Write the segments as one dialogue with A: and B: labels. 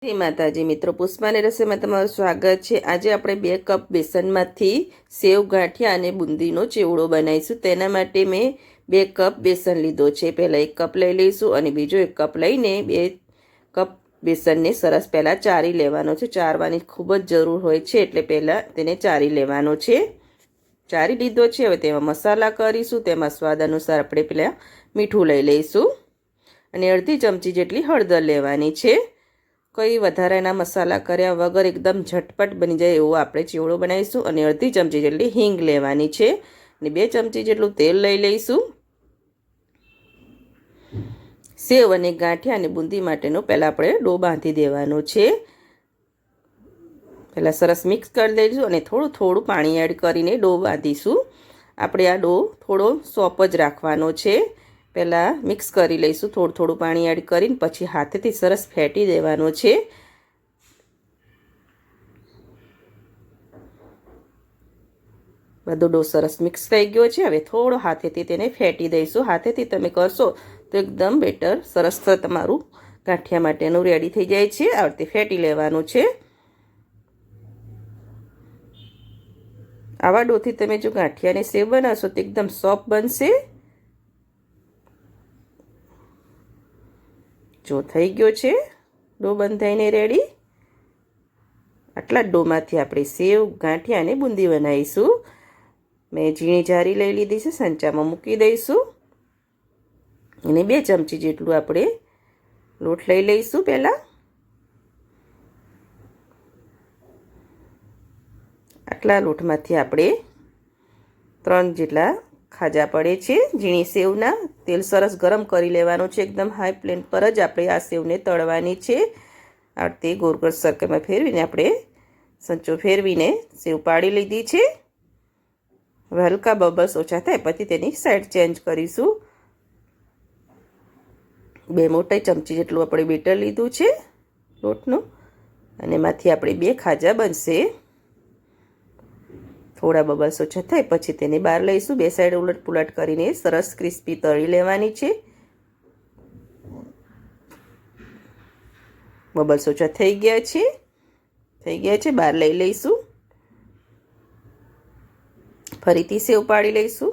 A: જય માતાજી મિત્રો, પુષ્પાની રસોઈમાં તમારું સ્વાગત છે। આજે આપણે 2 કપ બેસનમાંથી સેવ ગાંઠિયા અને બુંદીનો ચેવડો બનાવીશું। તેના માટે મેં 2 કપ બેસન લીધો છે। પહેલાં 1 કપ લઈ લઈશું અને બીજો 1 કપ લઈને 2 કપ બેસનને સરસ પહેલાં ચારી લેવાનો છે। ચારવાની ખૂબ જ જરૂર હોય છે, એટલે પહેલાં તેને ચારી લેવાનો છે। ચારી લીધો છે। હવે તેમાં મસાલા કરીશું। તેમાં સ્વાદ અનુસાર આપણે પહેલાં મીઠું લઈ લઈશું અને અડધી ચમચી જેટલી હળદર લેવાની છે। કોઈ વધારાના મસાલા કર્યા વગર એકદમ ઝટપટ બની જાય એવો આપણે ચેવડો બનાવીશું। અને અડધી ચમચી જેટલી હિંગ લેવાની છે અને 2 ચમચી જેટલું તેલ લઈ લઈશું। સેવ અને ગાંઠિયા અને બુંદી માટેનો પહેલાં આપણે ડો બાંધી દેવાનો છે। પહેલાં સરસ મિક્સ કરી દઈશું અને થોડું થોડું પાણી એડ કરીને ડો બાંધીશું। આપણે આ ડો થોડો સોફ્ટ જ રાખવાનો છે। પહેલાં મિક્સ કરી લઈશું, થોડું થોડું પાણી એડ કરીને પછી હાથેથી સરસ ફેટી દેવાનો છે। બધો ડો સરસ મિક્સ થઈ ગયો છે। હવે થોડો હાથેથી તેને ફેટી દઈશું। હાથેથી તમે કરશો તો એકદમ બેટર સરસ તમારું ગાંઠિયા માટેનું રેડી થઈ જાય છે। આ રીતે ફેટી લેવાનું છે। આવા ડોથી તમે જો ગાંઠિયાની સેવ બનાવશો તો એકદમ સોફ્ટ બનશે। જો થઈ ગયો છે ડો બંધાઈને રેડી। આટલા ડોમાંથી આપણે સેવ ગાંઠિયા અને બુંદી બનાવીશું। મેં ઝીણી જારી લઈ લીધી છે, સંચામાં મૂકી દઈશું અને 2 ચમચી જેટલું આપણે લોટ લઈ લઈશું। પહેલાં આટલા લોટમાંથી આપણે 3 જેટલા ખાજા પડે છે ઝીણી સેવના। તેલ સરસ ગરમ કરી લેવાનું છે। એકદમ હાઈ ફ્લેમ પર જ આપણે આ સેવને તળવાની છે। આ રીતે ગોળ ગોળ સર્કલમાં ફેરવીને આપણે સંચો ફેરવીને સેવ પાડી લીધી છે। હવે હલકા બબલ્સ ઓછા થાય પછી તેની સાઈડ ચેન્જ કરીશું। 2 મોટી ચમચી જેટલું આપણે બેટર લીધું છે લોટનું અને એમાંથી આપણે 2 ખાજા બનશે। થોડા બબલ્સ ઓછા થાય પછી તેને બહાર લઈશું। 2 સાઈડ ઉલટ પુલટ કરીને સરસ ક્રિસ્પી તળી લેવાની છે। બબલ્સ ઓછા થઈ ગયા છે, બહાર લઈ લઈશું। ફરીથી સેવ પાડી લઈશું।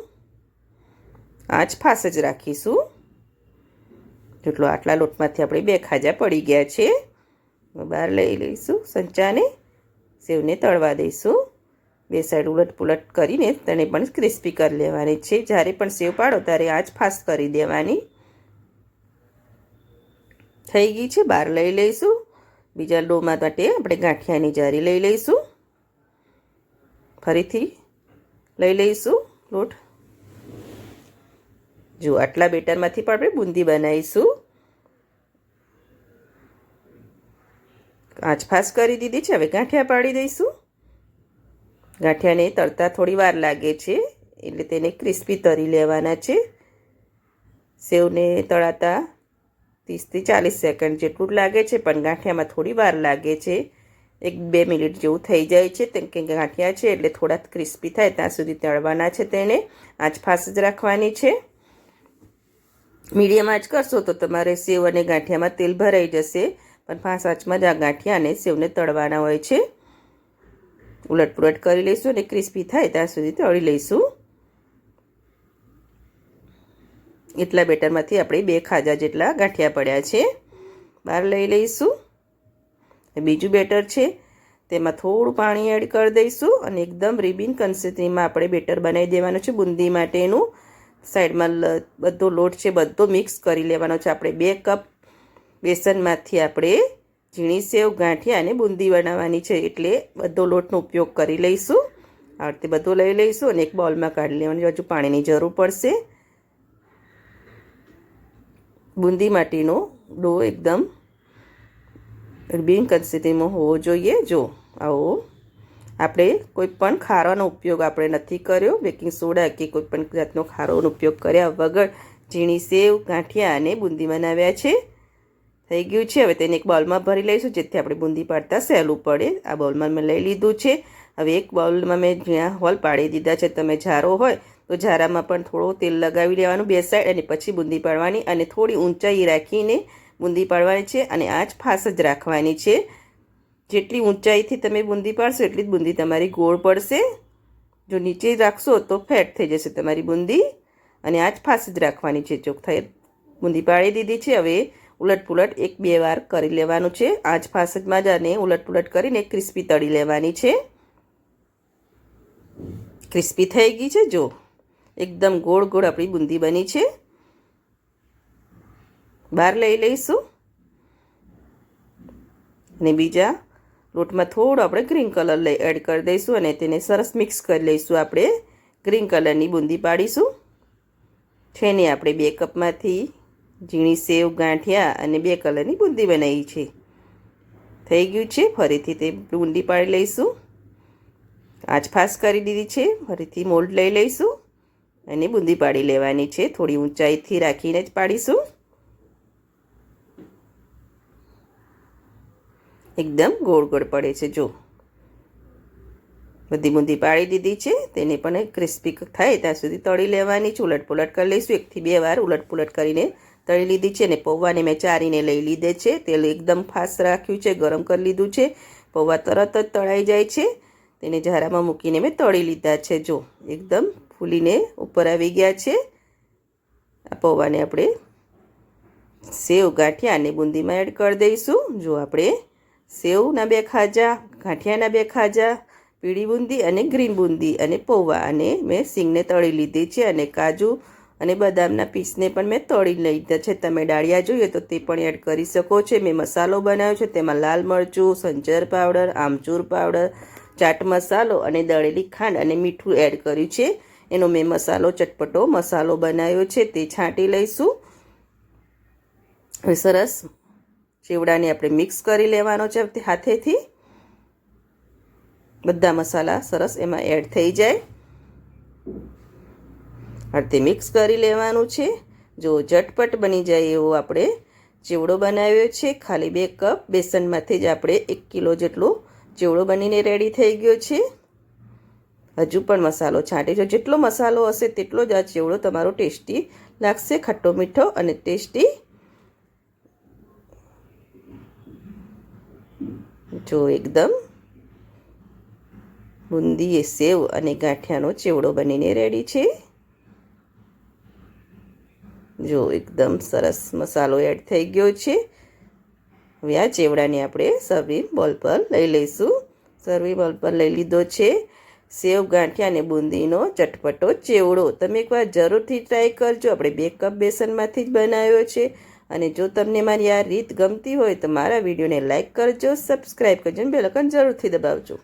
A: આંચ ફાસ જ રાખીશું। જેટલો આટલા લોટમાંથી આપણે 2 ખાજા પડી ગયા છે, બહાર લઈ લઈશું સંચાને। સેવને તળવા દઈશું। 2 સાઈડ ઉલટ પુલટ કરીને તેને પણ ક્રિસ્પી કરી લેવાની છે। જ્યારે પણ સેવ પાડો ત્યારે આંચ ફાસ્ટ કરી દેવાની। થઈ ગઈ છે, બહાર લઈ લઈશું। બીજા ડોમાં માટે આપણે ગાંઠિયાની જારી લઈ લઈશું। ફરીથી લઈ લઈશું લોટ। જો આટલા બેટરમાંથી પણ આપણે બુંદી બનાવીશું। આંચ ફાસ્ટ કરી દીધી છે। હવે ગાંઠિયા પાડી દઈશું। ગાંઠિયાને તળતા થોડી વાર લાગે છે, એટલે તેને ક્રિસ્પી તળી લેવાના છે। સેવને તળાતા 30 થી 40 સેકન્ડ જેટલું લાગે છે, પણ ગાંઠિયામાં થોડી વાર લાગે છે। 1-2 મિનિટ જેવું થઈ જાય છે, કેમ કે ગાંઠિયા છે એટલે થોડા ક્રિસ્પી થાય ત્યાં સુધી તળવાના છે। તેને આંચ ફાસ્ટ જ રાખવાની છે। મીડિયમ આંચ કરશો તો તમારે સેવ અને ગાંઠિયામાં તેલ ભરાઈ જશે, પણ ફાસ્ટ આંચમાં જ આ ગાંઠિયા અને સેવને તળવાના હોય છે। ઉલટ પુલટ કરી લઈશું અને ક્રિસ્પી થાય ત્યાં સુધી તળી લઈશું। એટલા બેટરમાંથી આપણે 2 ખાજા જેટલા ગાંઠિયા પડ્યા છે, બહાર લઈ લઈશું। બીજું બેટર છે તેમાં થોડું પાણી એડ કરી દઈશું અને એકદમ રિબિન કન્સિસ્ટન્સીમાં આપણે બેટર બનાવી દેવાનું છે બુંદી માટેનું। સાઈડમાં બધો લોટ છે બધો મિક્સ કરી લેવાનો છે। આપણે 2 કપ બેસનમાંથી આપણે ઝીણી સેવ ગાંઠિયા અને બુંદી બનાવવાની છે, એટલે બધો લોટનો ઉપયોગ કરી લઈશું। આ રીતે બધો લઈ લઈશું અને એક બાઉલમાં કાઢી લેવાની। હજુ પાણીની જરૂર પડશે। બુંદી માટેનો ડો એકદમ બિન કન્સિસ્ટન્સીમાં હોવો જોઈએ। જો આવો આપણે કોઈ પણ ખારાનો ઉપયોગ આપણે નથી કર્યો, બેકિંગ સોડા કે કોઈ પણ જાતનો ખારોનો ઉપયોગ કર્યા વગર ઝીણી સેવ ગાંઠિયા અને બુંદી બનાવ્યા છે। થઈ ગયું છે। હવે તેને એક બાઉલમાં ભરી લઈશું, જેથી આપણે બુંદી પાડતા સહેલું પડે। આ બાઉલમાં મેં લઈ લીધું છે। હવે એક બાઉલમાં મેં જ્યાં હોલ પાડી દીધા છે, તમે જારો હોય તો જારામાં પણ થોડું તેલ લગાવી લેવાનું 2 સાઈડ અને પછી બુંદી પાડવાની અને થોડી ઊંચાઈ રાખીને બુંદી પાડવાની છે અને આ જ ફાસ જ રાખવાની છે. જેટલી ઊંચાઈથી તમે બુંદી પાડશો એટલી જ બુંદી તમારી ગોળ પડશે. જો નીચે રાખશો તો ફેટ થઈ જશે તમારી બુંદી અને આ જ ફાસ જ રાખવાની છે. ચોખ્ખાઈ બુંદી પાડી દીધી છે. હવે ઉલટપુલટ 1-2 વાર કરી લેવાનું છે. આ જ ફાસમાં જ આને ઉલટપુલટ કરીને ક્રિસ્પી તળી લેવાની છે. ક્રિસ્પી થઈ ગઈ છે. જો એકદમ ગોળ ગોળ આપણી બુંદી બની છે. બહાર લઈ લઈશું અને બીજા લોટમાં થોડો આપણે ગ્રીન કલર એડ કરી દઈશું અને તેને સરસ મિક્સ કરી લઈશું. આપણે ગ્રીન કલરની બુંદી પાડીશું. છે ને આપણે 2 કપમાંથી ઝીણી સેવ ગાંઠિયા અને 2 કલરની બુંદી બનાવી છે. થઈ ગયું છે. ફરીથી તે બુંદી પાડી લઈશું. આજ ફાસ કરી દીધી છે. ફરીથી મોલ્ડ લઈ લઈશું અને બુંદી પાડી લેવાની છે. થોડી ઊંચાઈથી રાખીને જ પાડીશું. એકદમ ગોળ ગોળ પડે છે. જો બધી બુંદી પાડી દીધી છે. તેને પણ ક્રિસ્પી થાય ત્યાં સુધી તળી લેવાની છે. ઉલટપુલટ કરી લઈશું. 1-2 વાર ઉલટપુલટ કરીને તળી લીધી છે. અને પૌવાને મેં ચારીને લઈ લીધે છે. તેલ એકદમ ફાસ્ટ રાખ્યું છે. ગરમ કરી લીધું છે. પૌવા તરત જ તળાઈ જાય છે. તેને ઝારામાં મૂકીને મેં તળી લીધા છે. જો એકદમ ફૂલીને ઉપર આવી ગયા છે. આ પૌવાને આપણે સેવ ગાંઠિયા અને બુંદીમાં એડ કરી દઈશું. જો આપણે સેવના 2 ખાજા, ગાંઠિયાના 2 ખાજા, પીળી બુંદી અને ગ્રીન બુંદી અને પૌવા અને મેં સિંગને તળી લીધી છે. અને કાજુ અને બદામના પીસને પણ મેં તળી લીધા છે. તમે ડાળિયા જોઈએ તો તે પણ એડ કરી શકો છો. મેં મસાલો બનાવ્યો છે. તેમાં લાલ મરચું, સંચર પાવડર, આમચૂર પાવડર, ચાટ મસાલો અને દળેલી ખાંડ અને મીઠું એડ કર્યું છે. એનો મેં મસાલો ચટપટો મસાલો બનાવ્યો છે. તે છાંટી લઈશું. હવે સરસ ચેવડાને આપણે મિક્સ કરી લેવાનો છે હાથેથી. બધા મસાલા સરસ એમાં એડ થઈ જાય. તે મિક્સ કરી લેવાનું છે. જો ઝટપટ બની જાય એવો આપણે ચેવડો બનાવ્યો છે. ખાલી 2 કપ બેસનમાંથી જ આપણે 1 કિલો જેટલો ચેવડો બનીને રેડી થઈ ગયો છે. હજુ પણ મસાલો છાંટીજો. જેટલો મસાલો હશે તેટલો જ આ ચેવડો તમારો ટેસ્ટી લાગશે. ખટ્ટો મીઠો અને ટેસ્ટી. જો એકદમ બુંદી સેવ અને ગાંઠિયાનો ચેવડો બનીને રેડી છે. જો એકદમ સરસ મસાલો એડ થઈ ગયો છે. હવે આ ચેવડાને આપણે સર્વિંગ બોલ પર લઈ લઈશું. સર્વિંગ બોલ પર લઈ લીધો છે. સેવ ગાંઠિયા અને બુંદીનો ચટપટો ચેવડો તમે એકવાર જરૂરથી ટ્રાય કરજો. આપણે 2 કપ બેસનમાંથી જ બનાવ્યો છે. અને જો તમને મારી આ રીત ગમતી હોય તો મારા વિડીયોને લાઇક કરજો, સબસ્ક્રાઈબ કરજો અને બેલ આઇકન જરૂરથી દબાવજો.